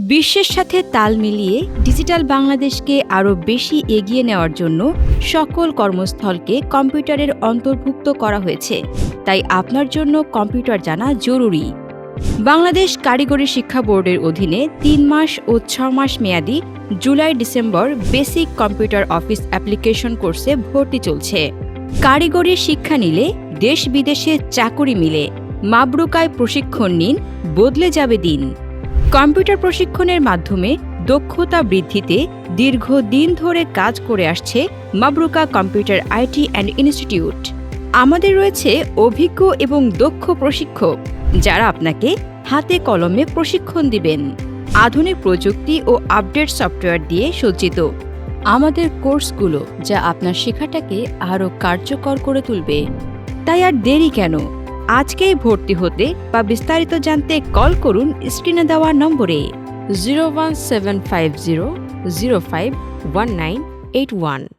বিশ্বের সাথে তাল মিলিয়ে ডিজিটাল বাংলাদেশকে আরও বেশি এগিয়ে নেওয়ার জন্য সকল কর্মস্থলকে কম্পিউটারের অন্তর্ভুক্ত করা হয়েছে। তাই আপনার জন্য কম্পিউটার জানা জরুরি। বাংলাদেশ কারিগরি শিক্ষা বোর্ডের অধীনে ৩ মাস ও ৬ মাস মেয়াদী জুলাই-ডিসেম্বর বেসিক কম্পিউটার অফিস অ্যাপ্লিকেশন কোর্সে ভর্তি চলছে। কারিগরি শিক্ষা নিলে দেশ বিদেশে চাকুরি মিলে। মাবরুকায় প্রশিক্ষণ নিন, বদলে যাবে দিন। কম্পিউটার প্রশিক্ষণের মাধ্যমে দক্ষতা বৃদ্ধিতে দীর্ঘদিন ধরে কাজ করে আসছে মাবরুকা কম্পিউটার আইটি অ্যান্ড ইনস্টিটিউট। আমাদের রয়েছে অভিজ্ঞ এবং দক্ষ প্রশিক্ষক, যারা আপনাকে হাতে কলমে প্রশিক্ষণ দিবেন। আধুনিক প্রযুক্তি ও আপডেট সফটওয়্যার দিয়ে সজ্জিত আমাদের কোর্সগুলো, যা আপনার শেখাটাকে আরও কার্যকর করে তুলবে। তাই আর দেরি কেন? আজকেই ভর্তি হতে বা বিস্তারিত জানতে কল করুন স্ক্রিনে দেওয়া নম্বরে 01750 051981।